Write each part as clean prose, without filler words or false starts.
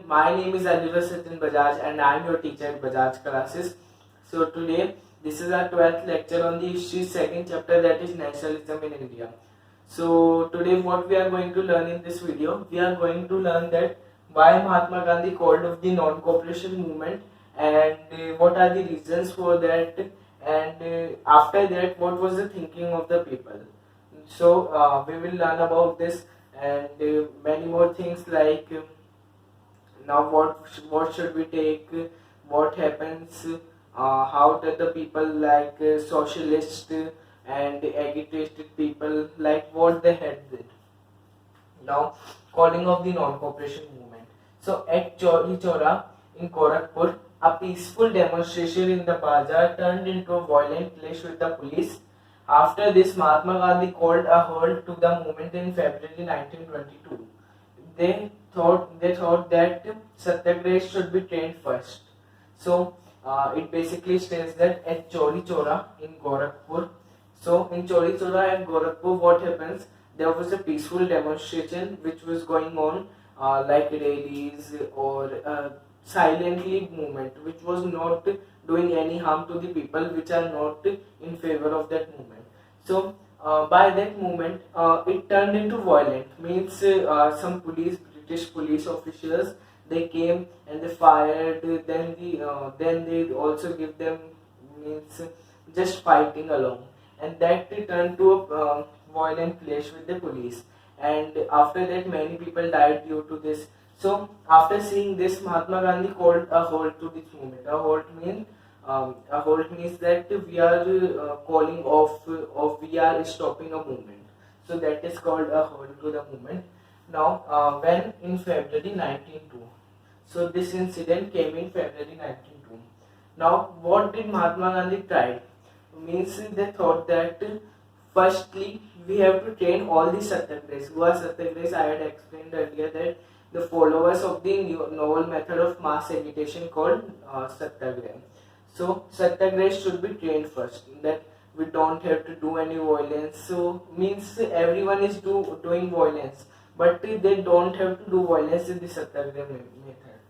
my name is Anirudh Satin Bajaj and I am your teacher at Bajaj Classes. So today this is our 12th lecture on the history second chapter, that is nationalism in India. So today what we are going to learn in this video, we are going to learn that why Mahatma Gandhi called of the non-cooperation movement and what are the reasons for that, and after that what was the thinking of the people. So we will learn about this and many more things like now what should we take, what happens, how did the people like socialist and agitated people, like what they had did. Now, calling of the non-cooperation movement. So at Chauri Chora in Gorakhpur, a peaceful demonstration in the bazaar turned into a violent clash with the police. After this, Mahatma Gandhi called a halt to the movement in February 1922. They thought that Satyagraha should be trained first. So it basically states that at Chauri Chora in Gorakhpur. So in Chauri Chora and Gorakhpur, what happens? There was a peaceful demonstration which was going on, like rallies or silently movement, which was not doing any harm to the people, which are not in favor of that movement. So by that movement, it turned into violent. Means some British police officials, they came and they fired. Then they also give them, means just fighting along, and that turned to a violent clash with the police. And after that, many people died due to this. So after seeing this, Mahatma Gandhi called a halt to this movement. A halt means that we are calling off, we are stopping a movement. So that is called a halt to the movement. Now, when in February 1902, so this incident came in February 1902. Now, what did Mahatma Gandhi try? Means they thought that firstly we have to train all the satyagrahis. Who are satyagrahis? I had explained earlier that the followers of the novel method of mass agitation called satyagraha. So satyagrahis should be trained first. That we don't have to do any violence. So means everyone is doing violence, but they don't have to do violence in the satyagraha method.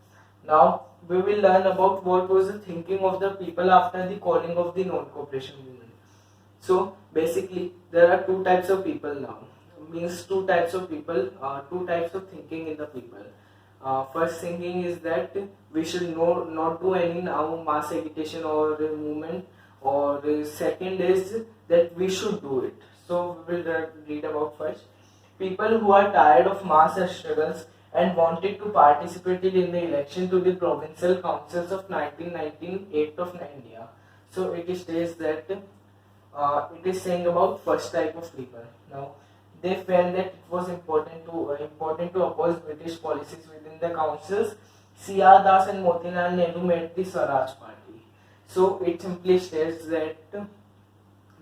Now we will learn about what was the thinking of the people after the calling of the non-cooperation movement. So basically there are two types of people now. Means two types of people, two types of thinking in the people. First thinking is that we should not do any now mass agitation or movement, or second is that we should do it. So we will read about first. People who are tired of mass struggles and wanted to participate in the election to the provincial councils of 1998 of India. So it states that it is saying about first type of people. Now they felt that it was important to oppose British policies within the councils. C.R. Das and Motilal Nehru made the Swaraj Party. So it simply states that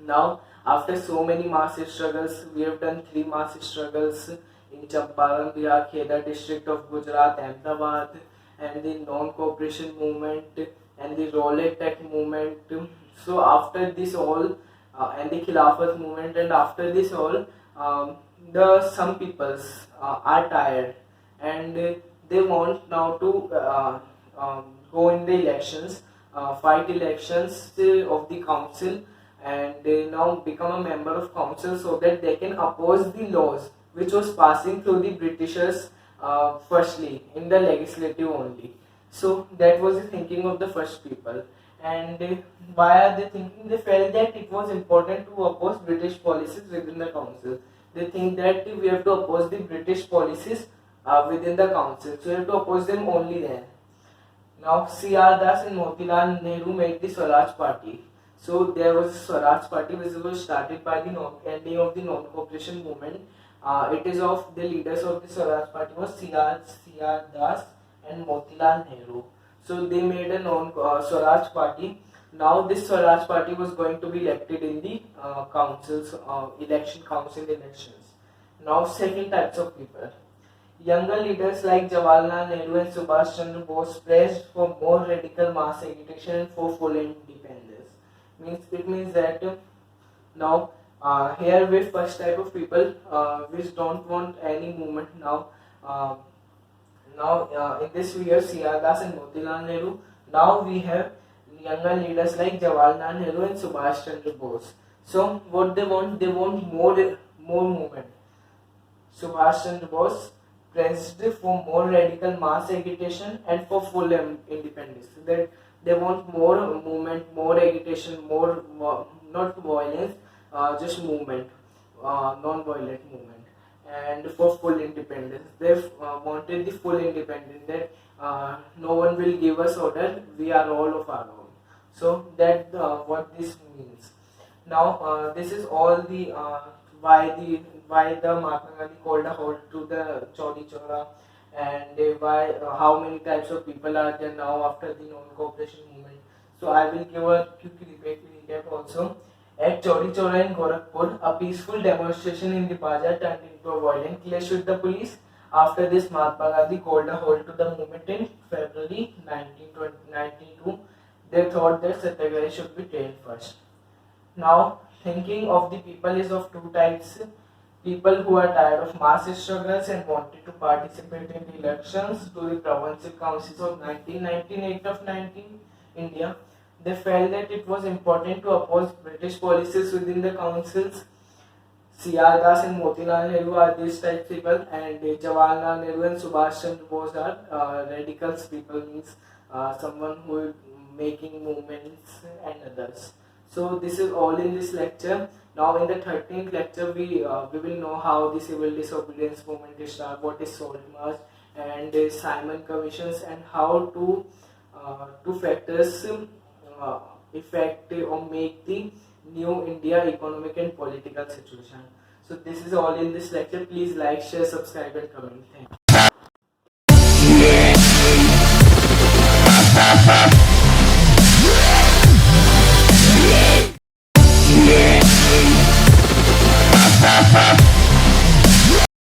now after so many mass struggles, we have done 3 mass struggles in Champaran, Bihar, Kheda district of Gujarat, Ahmedabad, and the non-cooperation movement and the Rowlatt Act movement. So after this all, and the Khilafat movement, and after this all, some peoples are tired and they want now to go in the elections, fight elections of the council, and they now become a member of council so that they can oppose the laws which was passing through the Britishers, firstly in the legislative only. So that was the thinking of the first people. And why are they thinking? They felt that it was important to oppose British policies within the council. They think that we have to oppose the British policies within the council, so we have to oppose them only then. Now C.R. Das and Motilal Nehru made the Swaraj Party. So there was a Swaraj Party which was started by the ending of the non-cooperation movement. It is of the leaders of the Swaraj Party was C.R. Das and Motilal Nehru. So they made a Swaraj Party. Now this Swaraj Party was going to be elected in the councils, council elections. Now second types of people. Younger leaders like Jawaharlal Nehru and Subhash Chandra Bose pressed for more radical mass agitation and for full independence. It means that now here with first type of people which don't want any movement now. Now in this we have C.R. Das and Motilal Nehru. Now we have younger leaders like Jawaharlal Nehru and Subhash Chandra Bose. So what they want more movement. Subhash Chandra Bose pressed for more radical mass agitation and for full independence. That they want more movement, more agitation, not violence, just movement, non-violent movement, and for full independence. They wanted the full independence. That no one will give us order. We are all of our own. So that what this means. Now this is all the why the Mahatma Gandhi called a halt to the Chauri Chora, and why how many types of people are there now after the non-cooperation movement. So I will give a quick recap also. At Chauri Chora in Gorakhpur, a peaceful demonstration in the bazaar turned into a violent clash with the police. After this, Mahatma Gandhi called a halt to the movement in February 1992. They thought that Satyagraha should be trained first. Now, thinking of the people is of two types. People who are tired of mass struggles and wanted to participate in the elections to the provincial councils of 1998 of 19 India. They felt that it was important to oppose British policies within the councils. C.R. Das and Motilal Nehru are these types people, and Jawaharlal Nehru and Subhash Chandra Bose are radicals people, means someone who is making movements and others. So this is all in this lecture. Now in the 13th lecture we will know how the civil disobedience movement is started, what is Salt March and the Simon commissions, and how two factors affect or make the new India economic and political situation. So this is all in this lecture. Please like, share, subscribe and comment. Thank you.